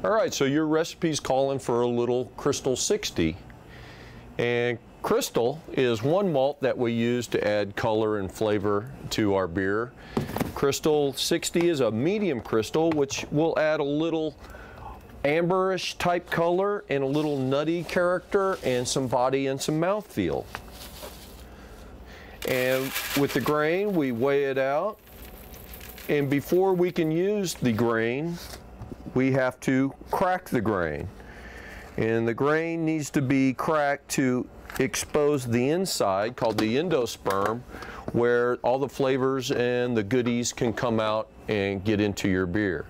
All right, so your recipe's calling for a little Crystal 60. And Crystal is one malt that we use to add color and flavor to our beer. Crystal 60 is a medium crystal, which will add a little amberish type color and a little nutty character and some body and some mouthfeel. And with the grain, we weigh it out. And before we can use the grain, we have to crack the grain. And the grain needs to be cracked to expose the inside, called the endosperm, where all the flavors and the goodies can come out and get into your beer.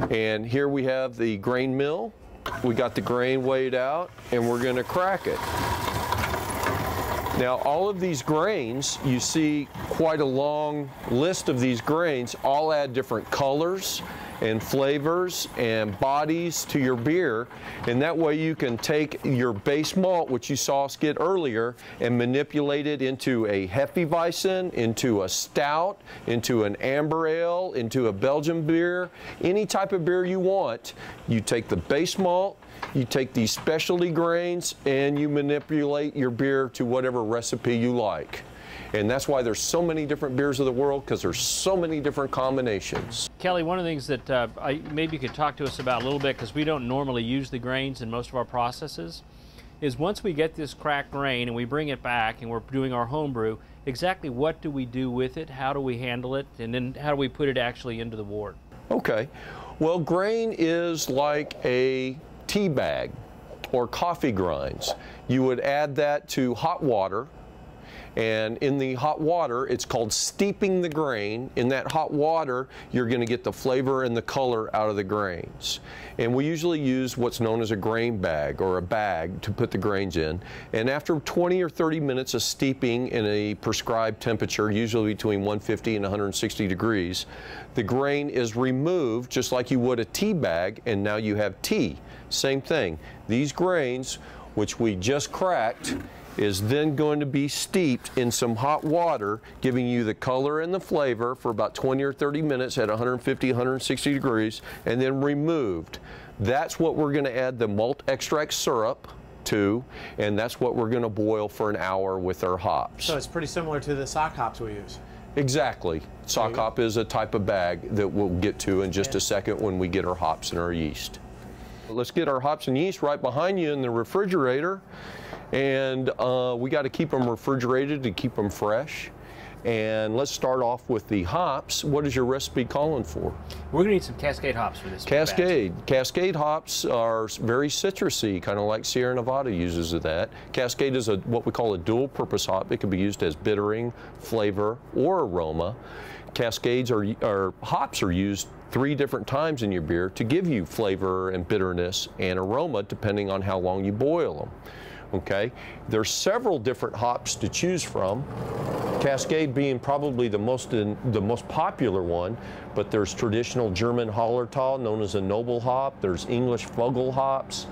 And here we have the grain mill. We got the grain weighed out, and we're going to crack it. Now, all of these grains, you see quite a long list of these grains, all add different colors and flavors and bodies to your beer, and that way you can take your base malt, which you saw us get earlier, and manipulate it into a Hefeweizen, into a stout, into an amber ale, into a Belgian beer, any type of beer you want. You take the base malt, you take these specialty grains, and you manipulate your beer to whatever recipe you like. And that's why there's so many different beers of the world, because there's so many different combinations. Kelly, one of the things that maybe you could talk to us about a little bit, because we don't normally use the grains in most of our processes, is once we get this cracked grain and we bring it back and we're doing our home brew, exactly what do we do with it, how do we handle it, and then how do we put it actually into the wort? Okay. Well, grain is like a tea bag or coffee grinds. You would add that to hot water, and in the hot water, it's called steeping the grain. In that hot water, you're going to get the flavor and the color out of the grains. And we usually use what's known as a grain bag or a bag to put the grains in. And after 20 or 30 minutes of steeping in a prescribed temperature, usually between 150 and 160 degrees, the grain is removed just like you would a tea bag, and now you have tea. Same thing. These grains, which we just cracked, is then going to be steeped in some hot water, giving you the color and the flavor for about 20 or 30 minutes at 150, 160 degrees, and then removed. That's what we're going to add the malt extract syrup to, and that's what we're going to boil for an hour with our hops. So it's pretty similar to the sock hops we use. Exactly. Sock hop is a type of bag that we'll get to in just a second when we get our hops and our yeast. Let's get our hops and yeast right behind you in the refrigerator. And we got to keep them refrigerated to keep them fresh. And let's start off with the hops. What is your recipe calling for? We're going to need some Cascade hops for this. Cascade. Cascade hops are very citrusy, kind of like Sierra Nevada uses that. Cascade is what we call a dual purpose hop. It can be used as bittering, flavor, or aroma. Cascades hops are used 3 different times in your beer to give you flavor and bitterness and aroma depending on how long you boil them. Okay, there's several different hops to choose from. Cascade being probably the most popular one, but there's traditional German Hallertau known as a noble hop. There's English Vogel hops.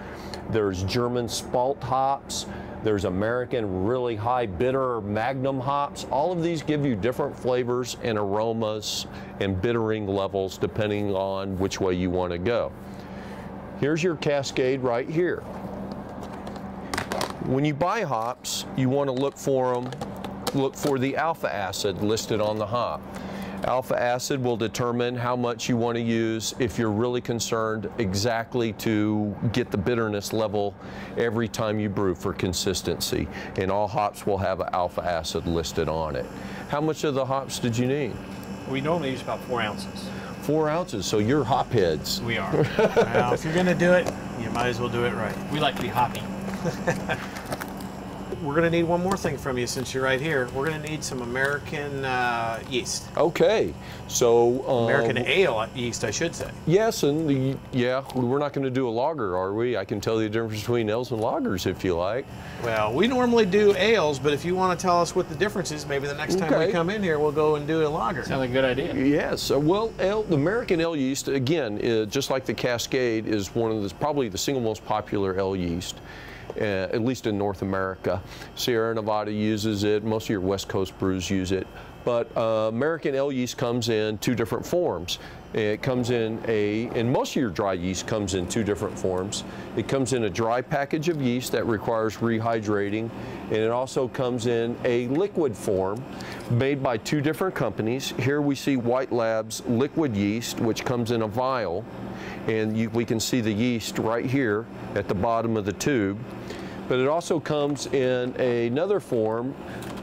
There's German Spalt hops. There's American really high bitter Magnum hops. All of these give you different flavors and aromas and bittering levels depending on which way you want to go. Here's your Cascade right here. When you buy hops, you want to look for the alpha acid listed on the hop. Alpha acid will determine how much you want to use if you're really concerned exactly to get the bitterness level every time you brew for consistency. And all hops will have alpha acid listed on it. How much of the hops did you need? We normally use about 4 ounces. 4 ounces, so you're hop heads. We are. Well, if you're going to do it, you might as well do it right. We like to be hoppy. We're going to need one more thing from you since you're right here. We're going to need some American yeast. Okay, so American ale yeast, I should say. Yes, and yeah, we're not going to do a lager, are we? I can tell you the difference between ales and lagers if you like. Well, we normally do ales, but if you want to tell us what the difference is, maybe the next time we come in here, we'll go and do a lager. Sounds like a good idea. Yes, well, the American ale yeast, again, just like the Cascade, is one of probably the single most popular ale yeast. At least in North America. Sierra Nevada uses it, most of your West Coast brews use it. but American ale yeast comes in 2 different forms. It comes in and most of your dry yeast comes in 2 different forms. It comes in a dry package of yeast that requires rehydrating, and it also comes in a liquid form made by 2 different companies. Here we see White Labs liquid yeast, which comes in a vial, and we can see the yeast right here at the bottom of the tube. But it also comes in another form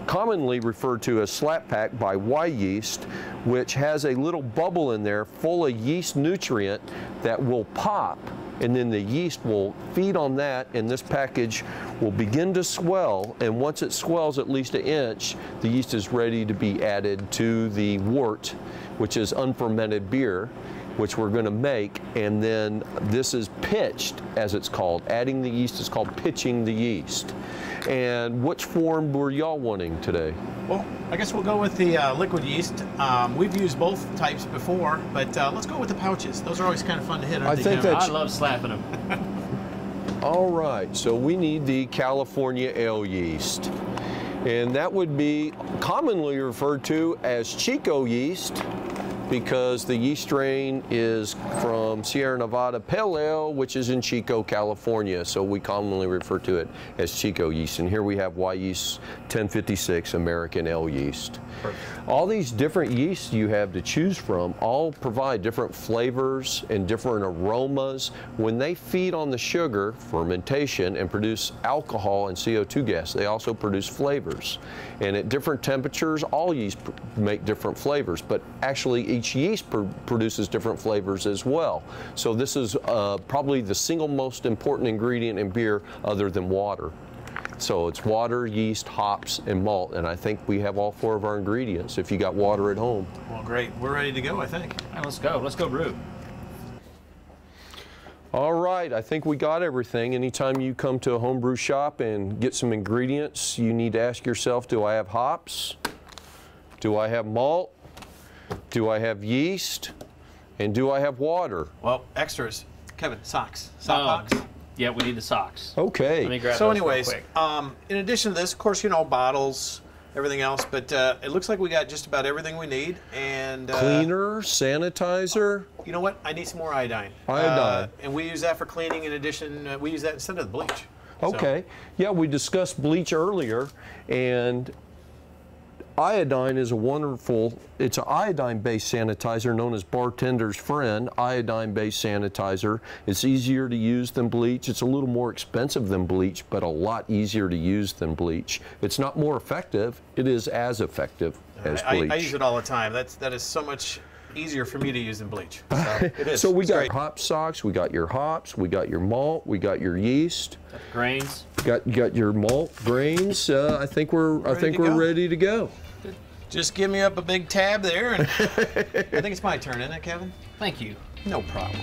commonly referred to as slap pack by Y Yeast, which has a little bubble in there full of yeast nutrient that will pop, and then the yeast will feed on that, and this package will begin to swell, and once it swells at least 1 inch, the yeast is ready to be added to the wort, which is unfermented beer, which we're going to make, and then this is pitched, as it's called. Adding the yeast is called pitching the yeast. And which form were y'all wanting today? Well, I guess we'll go with the liquid yeast. We've used both types before, but let's go with the pouches. Those are always kind of fun to hit, aren't they? I love slapping them. All right, so we need the California ale yeast. And that would be commonly referred to as Chico yeast, because the yeast strain is from Sierra Nevada Pale Ale, which is in Chico, California. So we commonly refer to it as Chico yeast. And here we have Y Yeast 1056 American Ale yeast. Perfect. All these different yeasts you have to choose from all provide different flavors and different aromas. When they feed on the sugar, fermentation, and produce alcohol and CO2 gas, they also produce flavors. And at different temperatures, all yeast make different flavors, but actually each yeast produces different flavors as well. So this is probably the single most important ingredient in beer other than water. So it's water, yeast, hops, and malt, and I think we have all 4 of our ingredients if you got water at home. Well, great. We're ready to go, I think. All right, let's go. Let's go brew. All right, I think we got everything. Anytime you come to a homebrew shop and get some ingredients, you need to ask yourself, do I have hops? Do I have malt? Do I have yeast? And do I have water? Well, extras. Kevin, socks. Sock box? Yeah, we need the socks. Okay. Let me grab So those anyways, real quick. in addition to this, of course, you know, bottles, everything else, but it looks like we got just about everything we need. And cleaner, sanitizer. You know what? I need some more iodine. Iodine. And we use that for cleaning. In addition, we use that instead of the bleach. Okay. So. Yeah, we discussed bleach earlier, and iodine is a wonderful, it's an iodine-based sanitizer known as Bartender's Friend, iodine-based sanitizer. It's easier to use than bleach. It's a little more expensive than bleach, but a lot easier to use than bleach. It's not more effective. It is as effective as bleach. I use it all the time. That is so much easier for me to use than bleach. So, it is. So we got great. hop socks, we got your hops, we got your malt, we got your yeast. Grains. Got your malt, grains. I think we're ready to go. Just give me up a big tab there, and I think it's my turn, isn't it, Kevin? Thank you. No problem.